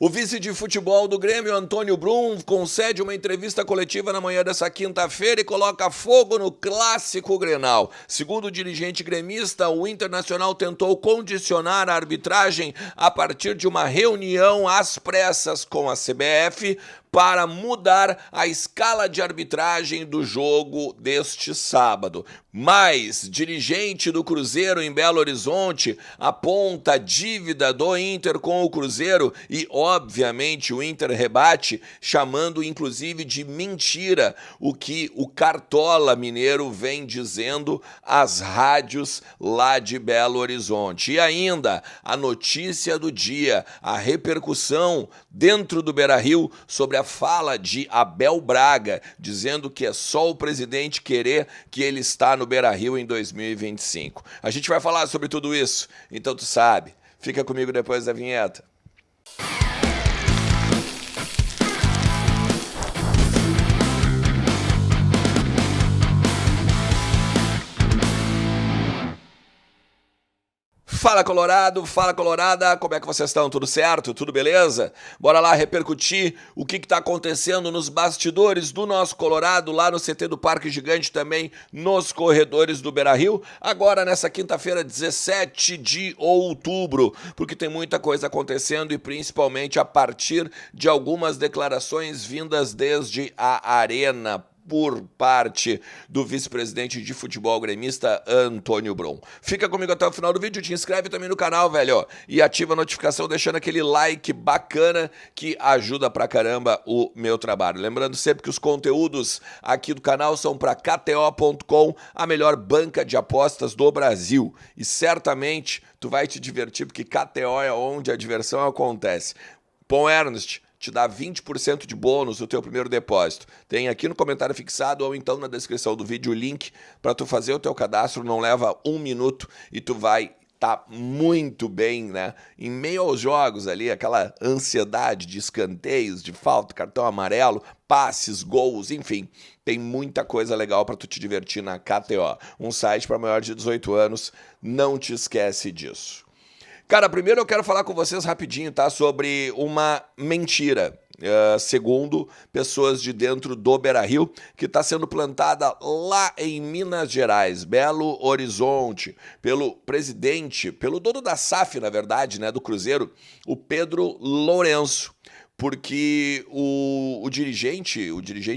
O vice de futebol do Grêmio, Antônio Brum, concede uma entrevista coletiva na manhã dessa quinta-feira e coloca fogo no clássico Grenal. Segundo o dirigente gremista, o Internacional tentou condicionar a arbitragem a partir de uma reunião às pressas com a CBF para mudar a escala de arbitragem do jogo deste sábado. Mas, dirigente do Cruzeiro em Belo Horizonte aponta a dívida do Inter com o Cruzeiro e, obviamente, o Inter rebate, chamando inclusive de mentira o que o Cartola Mineiro vem dizendo às rádios lá de Belo Horizonte. E ainda, a notícia do dia, a repercussão dentro do Beira-Rio sobre a fala de Abel Braga, dizendo que é só o presidente querer que ele está no Beira-Rio em 2025. A gente vai falar sobre tudo isso, então tu sabe. Fica comigo depois da vinheta. Fala Colorado, fala Colorada, como é que vocês estão? Tudo certo? Tudo beleza? Bora lá repercutir o que está acontecendo nos bastidores do nosso Colorado, lá no CT do Parque Gigante, também nos corredores do Beira-Rio, agora nessa quinta-feira, 17 de outubro, porque tem muita coisa acontecendo e principalmente a partir de algumas declarações vindas desde a Arena, por parte do vice-presidente de futebol gremista, Antônio Brum. Fica comigo até o final do vídeo, te inscreve também no canal, velho, e ativa a notificação deixando aquele like bacana que ajuda pra caramba o meu trabalho. Lembrando sempre que os conteúdos aqui do canal são para KTO.com, a melhor banca de apostas do Brasil. E certamente tu vai te divertir, porque KTO é onde a diversão acontece. Bom, Ernest, te dá 20% de bônus no teu primeiro depósito. Tem aqui no comentário fixado ou então na descrição do vídeo o link para tu fazer o teu cadastro, não leva 1 minuto e tu vai tá muito bem, né? Em meio aos jogos ali, aquela ansiedade de escanteios, de falta, cartão amarelo, passes, gols, enfim, tem muita coisa legal para tu te divertir na KTO. Um site para maior de 18 anos, não te esquece disso. Cara, primeiro eu quero falar com vocês rapidinho, tá? Sobre uma mentira, segundo pessoas de dentro do Beira-Rio, que está sendo plantada lá em Minas Gerais, Belo Horizonte, pelo presidente, pelo dono da SAF, na verdade, né, do Cruzeiro, o Pedro Lourenço. Porque o dirigente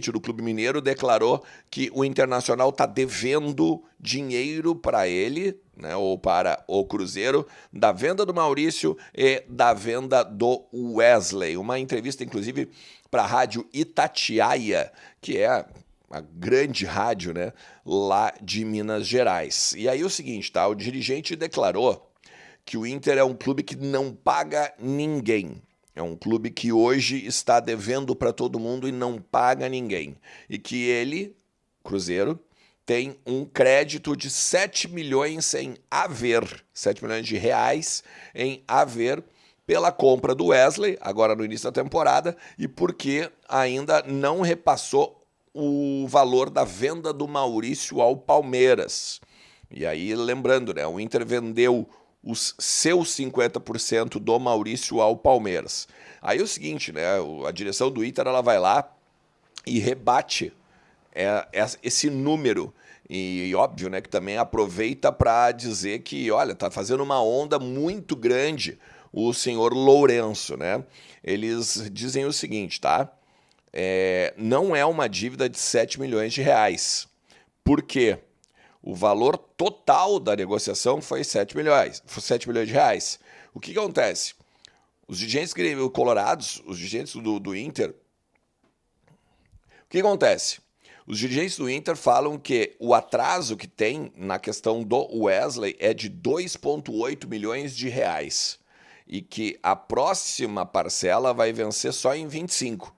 do Clube Mineiro declarou que o Internacional está devendo dinheiro para ele, né, ou para o Cruzeiro, da venda do Maurício e da venda do Wesley. Uma entrevista, inclusive, para a rádio Itatiaia, que é a grande rádio, né, lá de Minas Gerais. E aí o seguinte, tá? O dirigente declarou que o Inter é um clube que não paga ninguém. É um clube que hoje está devendo para todo mundo e não paga ninguém. E que ele, Cruzeiro, tem um crédito de 7 milhões em haver, 7 milhões de reais em haver pela compra do Wesley, agora no início da temporada, e porque ainda não repassou o valor da venda do Maurício ao Palmeiras. E aí, lembrando, né, o Inter vendeu os seus 50% do Maurício ao Palmeiras. Aí é o seguinte, né, a direção do Inter ela vai lá e rebate esse número. E óbvio, né, que também aproveita para dizer que, olha, tá fazendo uma onda muito grande o senhor Lourenço, né? Eles dizem o seguinte, tá? Não é uma dívida de 7 milhões de reais. Por quê? O valor total da negociação foi 7 milhões de reais. O que acontece? Os dirigentes colorados, os dirigentes do Inter, o que acontece? Os dirigentes do Inter falam que o atraso que tem na questão do Wesley é de 2,8 milhões de reais e que a próxima parcela vai vencer só em 25.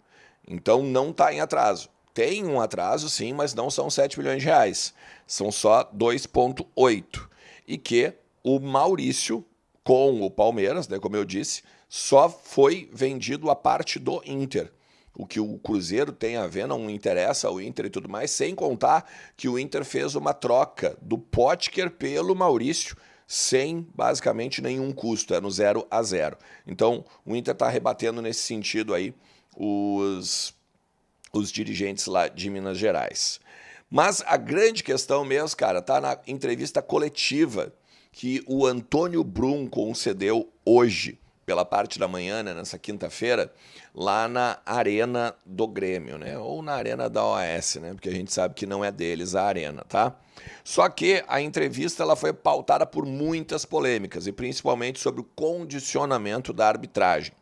Então não está em atraso. Tem um atraso, sim, mas não são 7 milhões de reais. São só 2,8. E que o Maurício, com o Palmeiras, né, como eu disse, só foi vendido a parte do Inter. O que o Cruzeiro tem a ver não interessa ao Inter e tudo mais, sem contar que o Inter fez uma troca do Potker pelo Maurício, sem basicamente nenhum custo, é no 0-0. Então o Inter está rebatendo nesse sentido aí os dirigentes lá de Minas Gerais. Mas a grande questão mesmo, cara, tá na entrevista coletiva que o Antônio Brum concedeu hoje, pela parte da manhã, né, nessa quinta-feira, lá na Arena do Grêmio, né? Ou na Arena da OAS, né? Porque a gente sabe que não é deles a arena, tá? Só que a entrevista ela foi pautada por muitas polêmicas, e principalmente sobre o condicionamento da arbitragem.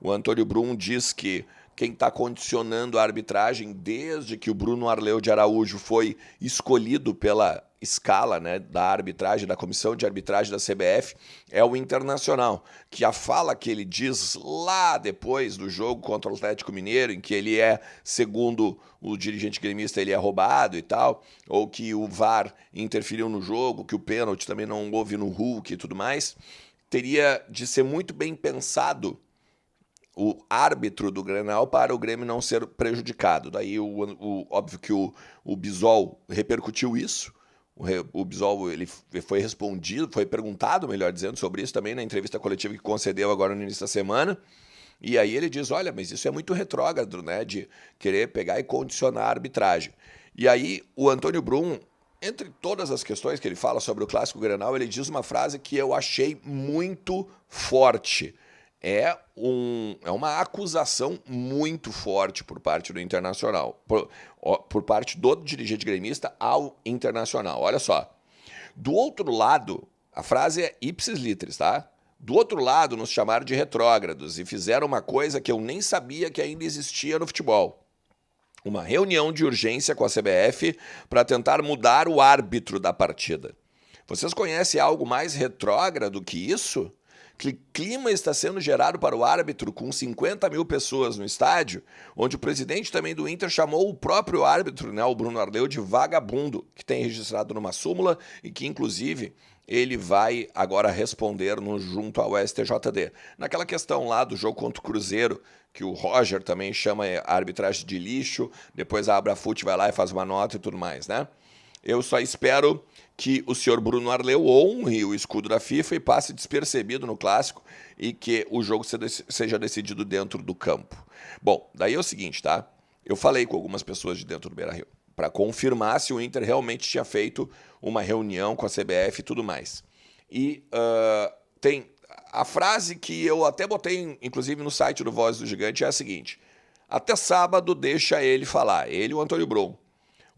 O Antônio Brum diz que quem está condicionando a arbitragem desde que o Bruno Arleu de Araújo foi escolhido pela escala, né, da arbitragem, da comissão de arbitragem da CBF, é o Internacional, que a fala que ele diz lá depois do jogo contra o Atlético Mineiro, em que ele é, segundo o dirigente gremista, ele é roubado e tal, ou que o VAR interferiu no jogo, que o pênalti também não houve no Hulk e tudo mais, teria de ser muito bem pensado o árbitro do Grenal para o Grêmio não ser prejudicado. Daí, óbvio que o Bisol repercutiu isso. O Bisol ele foi respondido, foi perguntado, melhor dizendo, sobre isso também na entrevista coletiva que concedeu agora no início da semana. E aí ele diz, olha, mas isso é muito retrógrado, né, de querer pegar e condicionar a arbitragem. E aí o Antônio Brum, entre todas as questões que ele fala sobre o Clássico Grenal, ele diz uma frase que eu achei muito forte. É uma acusação muito forte por parte do Internacional, por parte do dirigente gremista ao Internacional. Olha só, do outro lado, a frase é ipsis literis, tá? Do outro lado, nos chamaram de retrógrados e fizeram uma coisa que eu nem sabia que ainda existia no futebol. Uma reunião de urgência com a CBF para tentar mudar o árbitro da partida. Vocês conhecem algo mais retrógrado que isso? Que clima está sendo gerado para o árbitro com 50 mil pessoas no estádio, onde o presidente também do Inter chamou o próprio árbitro, né, o Bruno Arleu, de vagabundo, que tem registrado numa súmula e que, inclusive, ele vai agora responder junto ao STJD. Naquela questão lá do jogo contra o Cruzeiro, que o Roger também chama a arbitragem de lixo, depois a Abrafute vai lá e faz uma nota e tudo mais, né? Eu só espero que o senhor Bruno Arleu honre o escudo da FIFA e passe despercebido no Clássico e que o jogo seja decidido dentro do campo. Bom, daí é o seguinte, tá? Eu falei com algumas pessoas de dentro do Beira-Rio para confirmar se o Inter realmente tinha feito uma reunião com a CBF e tudo mais. E tem a frase que eu até botei, inclusive, no site do Voz do Gigante, é a seguinte: até sábado deixa ele falar, ele e o Antônio Brum.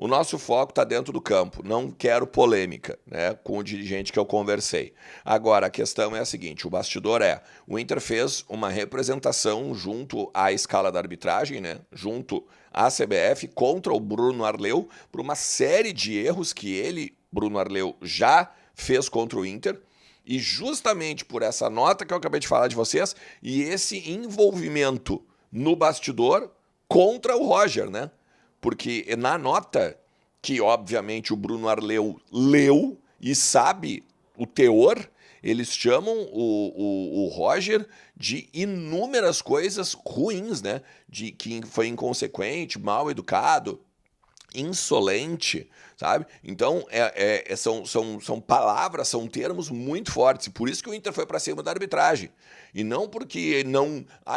O nosso foco está dentro do campo, não quero polêmica, né, com o dirigente que eu conversei. Agora, a questão é a seguinte, o bastidor o Inter fez uma representação junto à escala da arbitragem, né, junto à CBF, contra o Bruno Arleu, por uma série de erros que ele, Bruno Arleu, já fez contra o Inter, e justamente por essa nota que eu acabei de falar de vocês, e esse envolvimento no bastidor contra o Roger, né? Porque na nota, que obviamente o Bruno Arleu leu e sabe o teor, eles chamam o Roger de inúmeras coisas ruins, né? De que foi inconsequente, mal educado, insolente, sabe? Então, são palavras, são termos muito fortes. Por isso que o Inter foi para cima da arbitragem. E não porque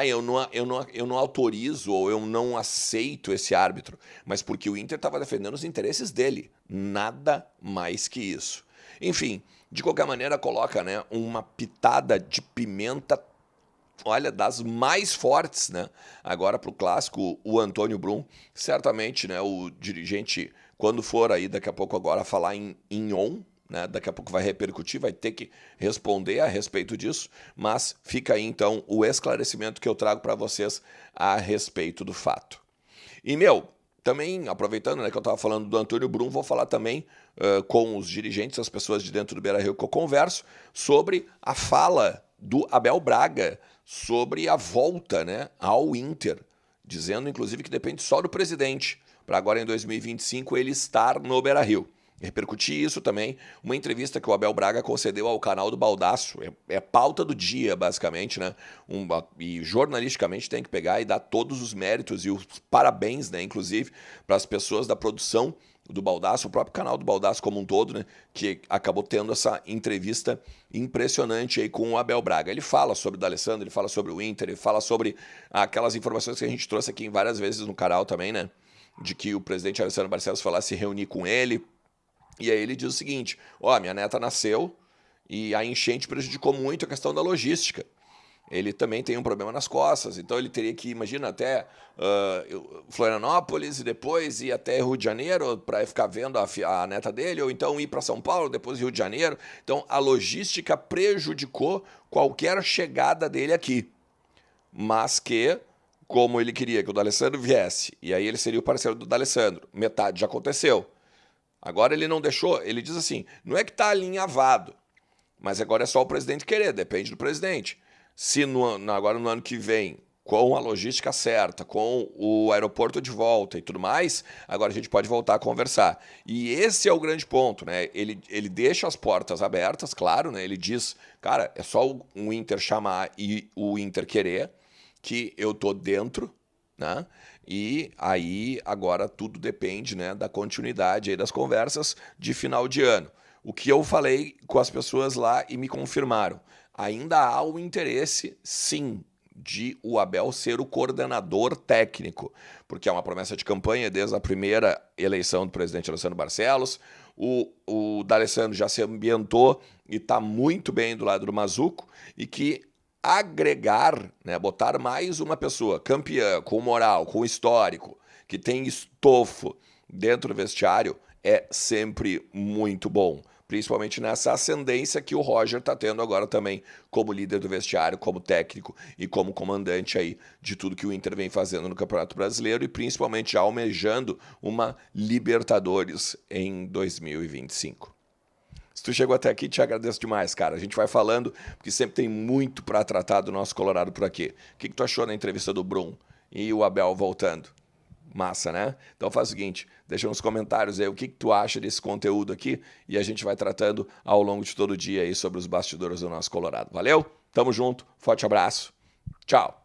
eu não autorizo ou eu não aceito esse árbitro, mas porque o Inter estava defendendo os interesses dele. Nada mais que isso. Enfim, de qualquer maneira, coloca, né, uma pitada de pimenta, olha, das mais fortes, né? Agora para o Clássico, o Antônio Brum, certamente, né, o dirigente, quando for aí daqui a pouco agora falar em on, né, daqui a pouco vai repercutir, vai ter que responder a respeito disso, mas fica aí então o esclarecimento que eu trago para vocês a respeito do fato. E, também, aproveitando, né, que eu estava falando do Antônio Brum, vou falar também com os dirigentes, as pessoas de dentro do Beira-Rio que eu converso, sobre a fala do Abel Braga sobre a volta, né, ao Inter, dizendo inclusive que depende só do presidente, para agora em 2025 ele estar no Beira-Rio. repercutir isso também, uma entrevista que o Abel Braga concedeu ao canal do Baldaço. É pauta do dia, basicamente, né? E jornalisticamente tem que pegar e dar todos os méritos e os parabéns, né? Inclusive, para as pessoas da produção do Baldaço, o próprio canal do Baldaço como um todo, né? Que acabou tendo essa entrevista impressionante aí com o Abel Braga. Ele fala sobre o D'Alessandro, ele fala sobre o Inter, ele fala sobre aquelas informações que a gente trouxe aqui várias vezes no canal também, né? De que o presidente Alessandro Barcelos foi lá se reunir com ele. E aí ele diz o seguinte: ó, minha neta nasceu e a enchente prejudicou muito a questão da logística. Ele também tem um problema nas costas, então ele teria que, imagina, até Florianópolis e depois ir até Rio de Janeiro para ficar vendo a neta dele, ou então ir para São Paulo, depois Rio de Janeiro. Então a logística prejudicou qualquer chegada dele aqui. Mas que, como ele queria que o D'Alessandro viesse, e aí ele seria o parceiro do D'Alessandro, metade já aconteceu. Agora ele não deixou, ele diz assim, não é que está alinhavado, mas agora é só o presidente querer, depende do presidente. Se agora no ano que vem, com a logística certa, com o aeroporto de volta e tudo mais, agora a gente pode voltar a conversar. E esse é o grande ponto, né? Ele deixa as portas abertas, claro, né? Ele diz, cara, é só o Inter chamar e o Inter querer, que eu tô dentro, né? E aí agora tudo depende, né, da continuidade aí das conversas de final de ano. O que eu falei com as pessoas lá e me confirmaram, ainda há o interesse, sim, de o Abel ser o coordenador técnico, porque é uma promessa de campanha desde a primeira eleição do presidente Alessandro Barcelos. O D'Alessandro já se ambientou e está muito bem do lado do Mazuco, e que agregar, né, botar mais uma pessoa campeã, com moral, com histórico, que tem estofo dentro do vestiário, é sempre muito bom. Principalmente nessa ascendência que o Roger está tendo agora também como líder do vestiário, como técnico e como comandante aí de tudo que o Inter vem fazendo no Campeonato Brasileiro e principalmente já almejando uma Libertadores em 2025. Se tu chegou até aqui, te agradeço demais, cara. A gente vai falando, porque sempre tem muito para tratar do nosso Colorado por aqui. O que tu achou na entrevista do Brum e o Abel voltando? Massa, né? Então faz o seguinte, deixa nos comentários aí o que tu acha desse conteúdo aqui e a gente vai tratando ao longo de todo o dia aí sobre os bastidores do nosso Colorado. Valeu? Tamo junto, forte abraço, tchau!